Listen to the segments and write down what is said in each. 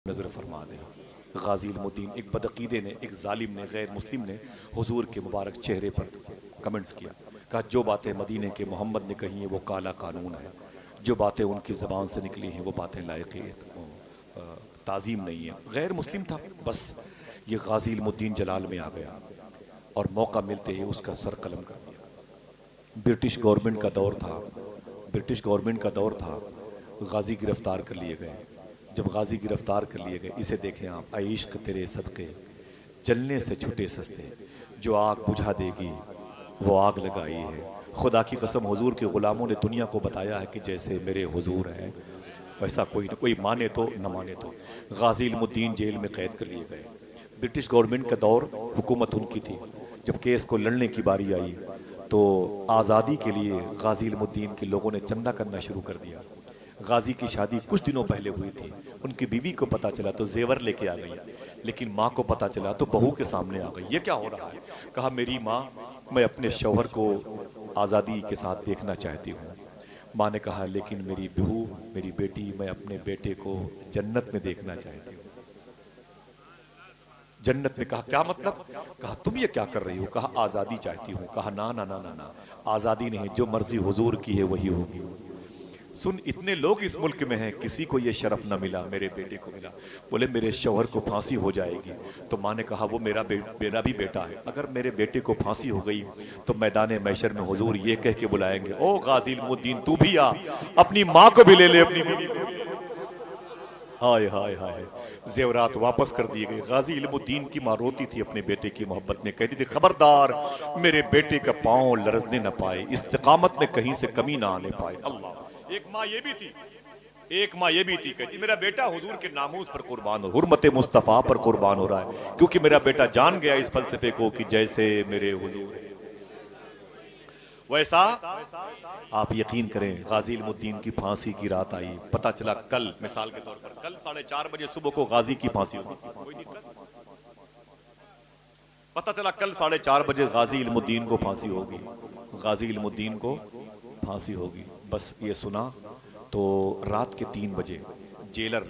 नजर फरमा दे। गाजी इल्मुद्दीन एक बदअकीदे ने, एक जालिम ने, गैर मुस्लिम ने हुजूर के मुबारक चेहरे पर कमेंट्स किया। कहा जो बातें मदीने के मोहम्मद ने कही हैं वो काला कानून है, जो बातें उनकी ज़बान से निकली हैं वो बातें लायक ताज़ीम नहीं है। गैर मुस्लिम था, बस ये गाजी इल्मुद्दीन जलाल में आ गया और मौका मिलते ही उसका सर कलम कर दिया। ब्रिटिश गवर्नमेंट का दौर था, ब्रिटिश गवर्नमेंट का दौर था। गाजी गिरफ्तार कर लिए गए। जब गाजी गिरफ्तार कर लिए गए, इसे देखें आप, इश्क तेरे सदक़े जलने से छुटे सस्ते, जो आग बुझा देगी वो आग लगाई है। खुदा की कसम हुजूर के ग़ुलामों ने दुनिया को बताया है कि जैसे मेरे हुजूर हैं वैसा कोई न कोई, माने तो न माने तो। गाजी इल्मुद्दीन जेल में कैद कर लिए गए। ब्रिटिश गवर्नमेंट का दौर, हुकूमत उनकी थी। जब केस को लड़ने की बारी आई तो आज़ादी के लिए गाजी इल्मुद्दीन के लोगों ने चंदा करना शुरू कर दिया। गाजी की शादी कुछ दिनों पहले हुई थी। उनकी बीवी को पता चला तो जेवर लेके आ गई, लेकिन माँ को पता चला तो बहू के सामने आ गई। ये क्या हो रहा है? कहा मेरी माँ, मैं अपने शौहर को आज़ादी के साथ देखना चाहती हूँ। माँ ने कहा लेकिन मेरी बहू, मेरी बेटी, मैं अपने बेटे को जन्नत में देखना चाहती हूँ। जन्नत में। कहा क्या मतलब? कहा तुम ये क्या कर रही हो? कहा आज़ादी चाहती हूँ। कहा ना ना ना ना ना, आज़ादी नहीं, जो मर्जी हुजूर की है वही होगी। सुन, इतने लोग इस मुल्क में हैं, किसी को ये शरफ न मिला, मेरे बेटे को मिला। बोले मेरे शौहर को फांसी हो जाएगी। तो माँ ने कहा वो मेरा भी बेटा है, अगर मेरे बेटे को फांसी हो गई तो मैदान मैशर में हुजूर ये कह के बुलाएंगे, ओ गाजी इल्मुद्दीन तू भी आ, अपनी माँ को भी ले ले, अपनी बीवी को। हाय हाय हाय, जेवरात वापस कर दिए गए। गाजी इल्मुद्दीन की माँ रोती थी अपने बेटे की मोहब्बत में, कहती थी खबरदार मेरे बेटे का पांव लरजने न पाए, इस्तिकामत में कहीं से कमी ना आने पाए। अल्लाह। एक माँ ये भी थी, एक माँ ये भी थी, कहती मेरा बेटा हुजूर के नामूस पर कुर्बान हो, हुर्मत मुस्तफ़ा पर कुर्बान हो रहा है, क्योंकि मेरा बेटा जान गया इस फलसफे को कि जैसे मेरे हुजूर है वैसा। आप यकीन करें, गाजी इल्मुद्दीन की फांसी की रात आई। पता चला कल, मिसाल के तौर पर कल 4:30 बजे सुबह को गाजी की फांसी होगी। कोई दिक्कत? पता चला कल 4:30 बजे गाजी इल्मुद्दीन को फांसी होगी, गाजी इल्मुद्दीन को फांसी होगी। बस ये सुना तो रात के 3 बजे जेलर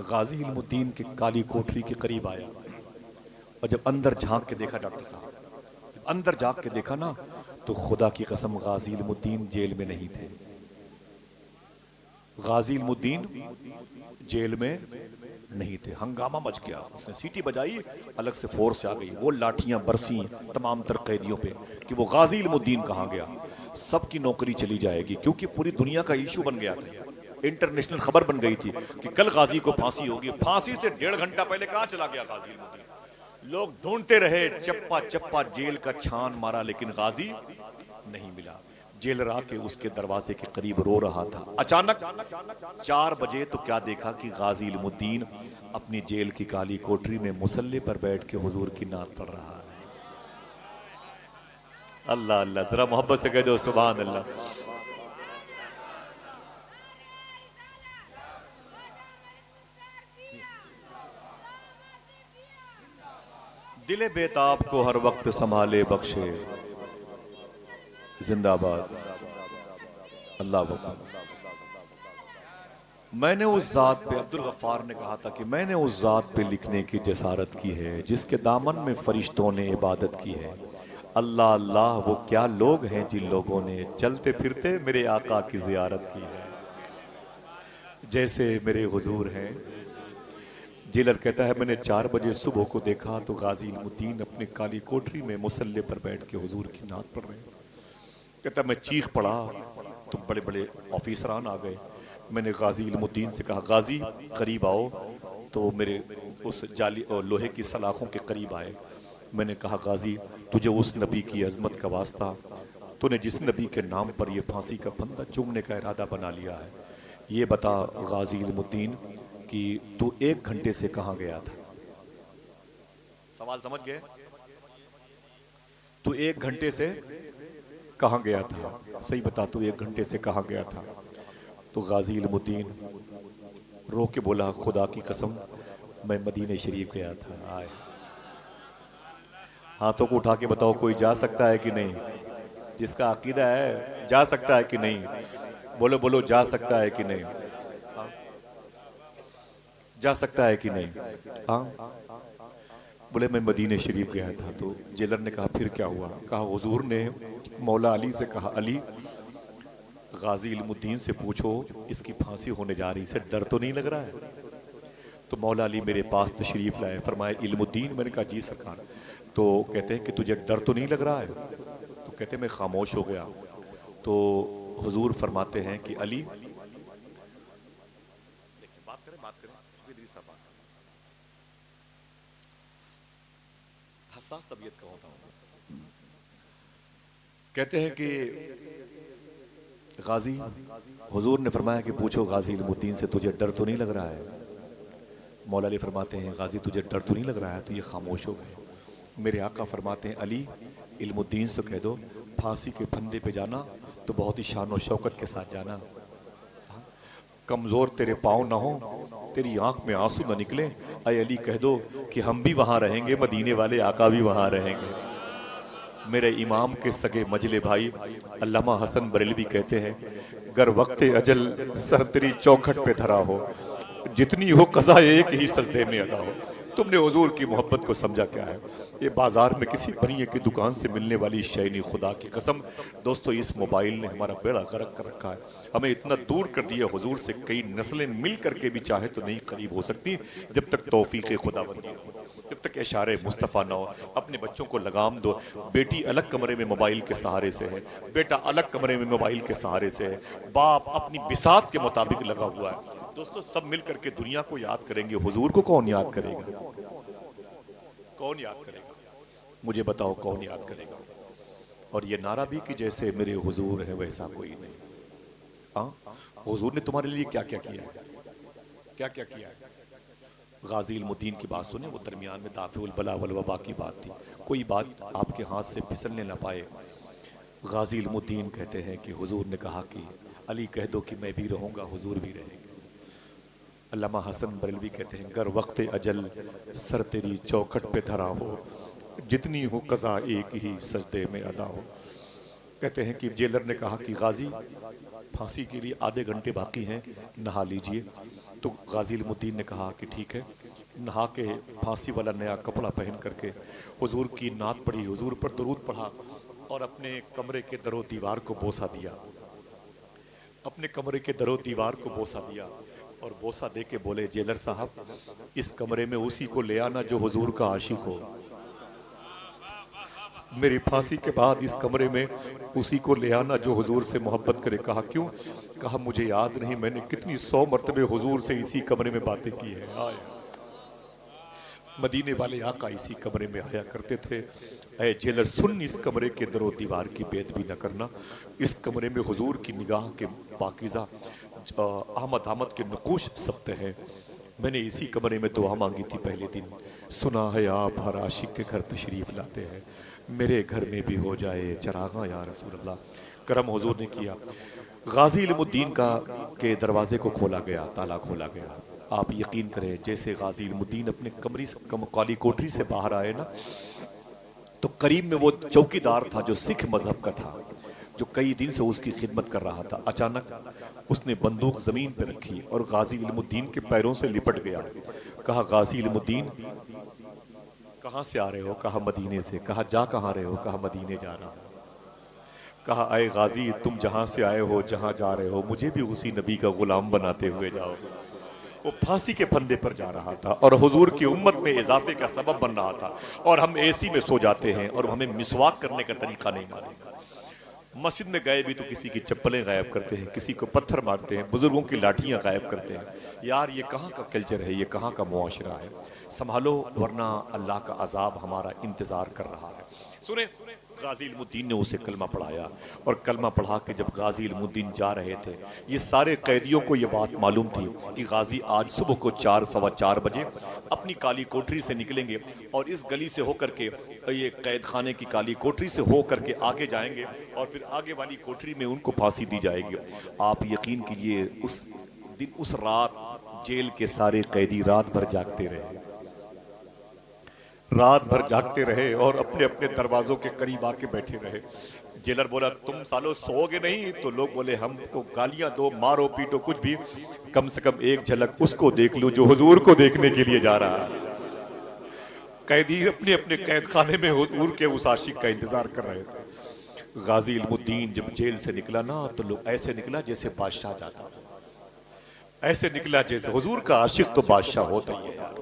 गाजी इल्मुद्दीन के काली कोठरी के करीब आया और जब अंदर झांक के देखा, डॉक्टर साहब, जब अंदर झांक के देखा ना, तो खुदा की कसम गाजी इल्मुद्दीन जेल में नहीं थे। गाजी इल्मुद्दीन जेल में नहीं थे। हंगामा मच गया, उसने सीटी बजाई, अलग से फोर्स आ गई, वो लाठियां बरसी तमाम तर कैदियों पे कि वो गाजी इल्मुद्दीन कहाँ गया, सबकी नौकरी चली जाएगी, क्योंकि पूरी दुनिया का इशू बन गया था, इंटरनेशनल खबर बन गई थी कि कल गाजी को फांसी होगी। फांसी से 1.5 घंटा पहले कहाँ चला गया गाजी इल्मुद्दीन? लोग ढूंढते रहे, चप्पा चप्पा जेल का छान मारा, लेकिन गाजी नहीं मिला। जेलर आके उसके दरवाजे के करीब रो रहा था। अचानक 4 बजे तो क्या देखा कि गाजी इल्मुद्दीन अपनी जेल की काली कोठरी में मुसल्ले पर बैठ के हुजूर की नात पढ़ रहा है। अल्लाह अल्लाह, जरा मोहब्बत से कह दो सुभान अल्लाह। दिले बेताब को हर वक्त संभाले बख्शे, जिंदाबाद अल्लाह अकबर। मैंने उस जात पे, अब्दुल गफ्फार ने कहा था कि मैंने उस जात पे लिखने की जसारत की है जिसके दामन में फरिश्तों ने इबादत की है। अल्लाह अल्लाह वो क्या लोग हैं जिन लोगों ने चलते फिरते मेरे आका की जियारत की है, जैसे मेरे हुजूर हैं। जेलर कहता है मैंने 4 बजे सुबह को देखा तो गाजी इल्मुद्दीन अपने काली कोठरी में मुसल्ले पर बैठ के हुजूर की नात पढ़ रहे हैं। कहता मैं चीख पड़ा तो बड़े बड़े ऑफिसरान आ गए। मैंने गाजी इल्मुद्दीन से कहा गाजी करीब आओ, तो मेरे उस जाली और लोहे की सलाखों के करीब आए। मैंने कहा गाजी तुझे उस नबी की अजमत का वास्ता, तूने जिस नबी के नाम पर यह फांसी का फंदा चूमने का इरादा बना लिया है, ये बता गाजी इल्मुद्दीन कि तू 1 घंटे से कहां गया था? सवाल समझ गए? तू 1 घंटे से कहां गया था? सही बता, तू 1 घंटे से कहां गया था? तो गाजी इल्मुद्दीन रो के बोला खुदा की कसम मैं मदीने शरीफ गया था। आए हाथों को उठा के बताओ कोई जा सकता है कि नहीं? जिसका अकीदा है जा सकता है कि नहीं? बोलो बोलो, जा सकता है कि नहीं? जा सकता है कि नहीं? हाँ। बोले मैं मदीने शरीफ गया था। तो जेलर ने कहा फिर क्या हुआ? कहा हुजूर ने मौला अली से कहा, अली गाजी इल्मुद्दीन से पूछो इसकी फांसी होने जा रही, इसे डर तो नहीं लग रहा है? तो मौला अली मेरे पास तशरीफ लाए, फरमाए इल्मुद्दीन। मैंने कहा जी सरकार। तो कहते हैं कि तुझे डर तो नहीं लग रहा है? तो कहते मैं खामोश हो गया। तो हुजूर फरमाते हैं कि अली, बात करें हसास तबीयत का होता हूं। कहते हैं कि गाजी, हुजूर ने फरमाया कि पूछो गाजी इल्मुद्दीन से तुझे डर तो नहीं लग रहा है? मौला अली फरमाते हैं गाजी तुझे डर तो नहीं लग रहा है? तो ये खामोश हो गए। मेरे आका फरमाते हैं अली इल्मुद्दीन से कह दो फांसी के फंदे पे जाना तो बहुत ही शान और शौकत के साथ जाना, कमजोर तेरे पाँव ना हो, तेरी आंख में आंसू ना निकले। अय अली कह दो कि हम भी वहां रहेंगे, मदीने वाले आका भी वहां रहेंगे। मेरे इमाम के सगे मजले भाई अल्लामा हसन बरेलवी कहते हैं, गर वक्त अजल सर तेरी चौखट पे धरा हो, जितनी हो कज़ा एक ही सजदे में अदा हो। तुमने हुजूर की मोहब्बत को समझा क्या है? ये बाजार में किसी बनिए की दुकान से मिलने वाली शय नहीं, खुदा की कसम। दोस्तों इस मोबाइल ने हमारा बेड़ा गर्क कर रखा है, हमें इतना दूर कर दिया हुजूर से, कई नस्लें मिल करके भी चाहे तो नहीं करीब हो सकती जब तक तौफीक खुदाबंदी हो, जब तक इशारे मुस्तफ़ा ना हो। अपने बच्चों को लगाम दो। बेटी अलग कमरे में मोबाइल के सहारे से है, बेटा अलग कमरे में मोबाइल के सहारे से है, बाप अपनी बिसात के मुताबिक लगा हुआ है। दोस्तों सब मिल करके दुनिया को याद करेंगे, हुजूर को कौन याद करेगा? कौन याद करेगा? मुझे बताओ कौन याद करेगा? और ये नारा भी कि जैसे मेरे हुजूर है वैसा कोई नहीं। हाँ, हुजूर ने तुम्हारे लिए क्या क्या किया है? क्या क्या किया है? गाजी इल्मुद्दीन की बात सुने, वो दरमियान में दाफिउल बला वल वबा की बात थी, कोई बात आपके हाथ से फिसलने ना पाए। गाजी इल्मुद्दीन कहते हैं कि हुजूर ने कहा कि अली कह दो कि मैं भी रहूंगा, हुजूर भी रहेंगे। अल्लामा हसन बरेलवी कहते हैं, गर वक्त अजल सर तेरी चौखट पे धरा हो, जितनी हो कज़ा एक ही सजदे में अदा हो। कहते हैं कि जेलर ने कहा कि गाजी फांसी के लिए आधे घंटे बाकी हैं, नहा लीजिए। तो गाजी इल्मुद्दीन ने कहा कि ठीक है। नहा के फांसी वाला नया कपड़ा पहन करके हुजूर की नात पढ़ी, हुजूर पर दरूद पढ़ा और अपने कमरे के दरो दीवार को बोसा दिया, अपने कमरे के दरो दीवार को बोसा दिया और बोसा दे के बोले, जेलर साहब इस कमरे में उसी को ले आना जो हुजूर का आशिक हो। मेरी फांसी के बाद इस कमरे में उसी को ले आना जो हुजूर से मोहब्बत करे। कहा क्यों? कहा मुझे याद नहीं मैंने कितनी 100 मरतबे हुजूर से इसी कमरे में बातें की है। मदीने वाले आका इसी कमरे में आया करते थे। ऐ जेलर सुन, इस कमरे के दरो दीवार की बेदबी न करना। इस कमरे में हुजूर की निगाह के पाकीज़ा आमद के नकूश सब्ते हैं। मैंने इसी कमरे में दुआ मांगी थी पहले दिन। सुना है आप हर आशिक के घर तशरीफ़ लाते हैं, मेरे घर में भी हो जाए चरागा या रसूल अल्लाह। करम हुजूर ने किया। गाजी इल्मुद्दीन का के दरवाजे को खोला गया, ताला खोला गया। आप यकीन करें जैसे गाजी इल्मुद्दीन अपने काली कोठरी से बाहर आए ना, तो करीब में वो चौकीदार था जो सिख मजहब का था, जो कई दिन से उसकी खिदमत कर रहा था। अचानक उसने बंदूक जमीन पर रखी और गाजी इल्मुद्दीन के पैरों से लिपट गया। कहा गाजी इल्मुद्दीन कहाँ से आ रहे हो? कहा मदीने से। कहा जा कहाँ रहे हो? कहा मदीने जा रहा हूं। कहा आए गाजी तुम जहां से आए हो जहां जा रहे हो मुझे भी उसी नबी का गुलाम बनाते हुए जाओ। वो फांसी के फंदे पर जा रहा था और हुजूर की उम्मत में इजाफे का सबब बन रहा था। और हम एसी में सो जाते हैं और हमें मिसवाक करने का तरीका नहीं मालूम। मस्जिद में गए भी तो किसी की चप्पलें गायब करते हैं, किसी को पत्थर मारते हैं, बुजुर्गों की लाठियां गायब करते हैं। यार ये कहाँ का कल्चर है? ये कहाँ का मुआशरा है? संभालो वरना अल्लाह का अजाब हमारा इंतजार कर रहा है। सुने, गाजी इल्मुद्दीन ने उसे कलमा पढ़ाया और कलमा पढ़ा के जब गाजी इल्मुद्दीन जा रहे थे, ये सारे कैदियों को ये बात मालूम थी कि गाजी आज सुबह को 4 सवा 4 बजे अपनी काली कोठरी से निकलेंगे और इस गली से होकर के ये कैद खाने की काली कोठरी से होकर के आगे जाएंगे और फिर आगे वाली कोठरी में उनको फांसी दी जाएगी। आप यकीन कीजिए उस दिन उस रात जेल के सारे कैदी रात भर जागते रहे, रात भर जागते रहे और अपने अपने दरवाजों के करीब आके बैठे रहे। जेलर बोला तुम सालो सोओगे नहीं? तो लोग बोले हमको गालियां दो, मारो पीटो, कुछ भी, कम से कम एक झलक उसको देख लूं जो हुजूर को देखने के लिए जा रहा है। कैदी अपने अपने कैद खाने में हुजूर के उस आशिक का इंतजार कर रहे थे। गाजी इल्मुद्दीन जब जेल से निकला ना, तो लोग ऐसे निकला जैसे बादशाह जाता, ऐसे निकला जैसे हुजूर का आशिक तो बादशाह होता ही है यार,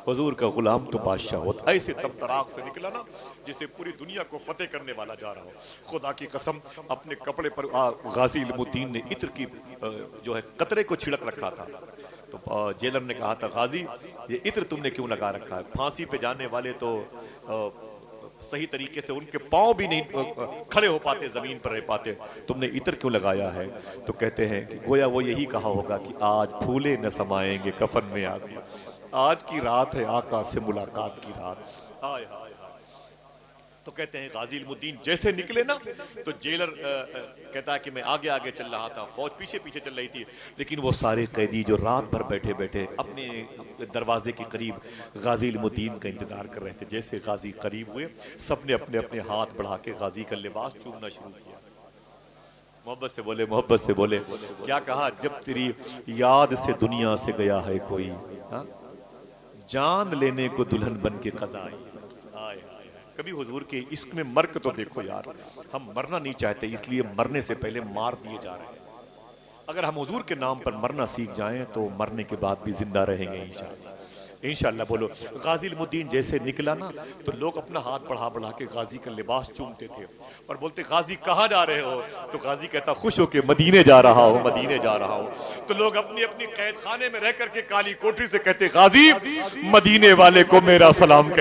हुजूर का गुलाम तो बादशाह होता। ऐसे तब तराक से निकला ना जैसे पूरी दुनिया को फतेह करने वाला जा रहा हो। खुदा की कसम, अपने कपड़े पर गाजी इल्मुद्दीन ने इत्र की जो है कतरे को छिड़क रखा था। तो जेलर ने कहा था गाजी ये इत्र तुमने क्यों लगा रखा है? फांसी पे जाने वाले तो सही तरीके से उनके पांव भी नहीं खड़े हो पाते, जमीन पर रह पाते, तुमने इत्र क्यों लगाया है? तो कहते हैं कि गोया वो यही कहा होगा कि आज फूले न समाएंगे कफन में आसिया, आज की रात है आका से मुलाकात की रात। हाय हाय हाय। तो कहते हैं गाजी इल्मुद्दीन जैसे निकले ना, तो जेलर कहता है कि मैं आगे आगे चल रहा था, फौज पीछे पीछे चल रही थी, लेकिन वो सारे कैदी जो रात भर बैठे बैठे अपने दरवाजे के करीब गाजी इल्मुद्दीन का इंतजार कर रहे थे, जैसे गाजी करीब हुए, सबने अपने अपने हाथ बढ़ा के गाजी का लिबास चूमना शुरू किया। मोहब्बत से बोले, मोहब्बत से बोले। क्या कहा? जब तेरी याद से दुनिया से गया है कोई, हा? जान लेने को दुल्हन बन के कज़ा आई। कभी हुजूर के इश्क में मर्क तो देखो यार, हम मरना नहीं चाहते इसलिए मरने से पहले मार दिए जा रहे हैं। अगर हम हुजूर के नाम पर मरना सीख जाएं तो मरने के बाद भी जिंदा रहेंगे इंशाअल्लाह, इंशाअल्लाह। बोलो, गाजी इल्मुद्दीन जैसे निकला ना, तो लोग अपना हाथ बढ़ा बढ़ा के गाजी का लिबास चूमते थे और बोलते गाजी कहाँ जा रहे हो? तो गाजी कहता खुश हो के मदीने जा रहा हो, मदीने जा रहा हो। तो लोग अपनी अपनी कैद खाने में रह करके काली कोठरी से कहते गाजी मदीने वाले को मेरा सलाम।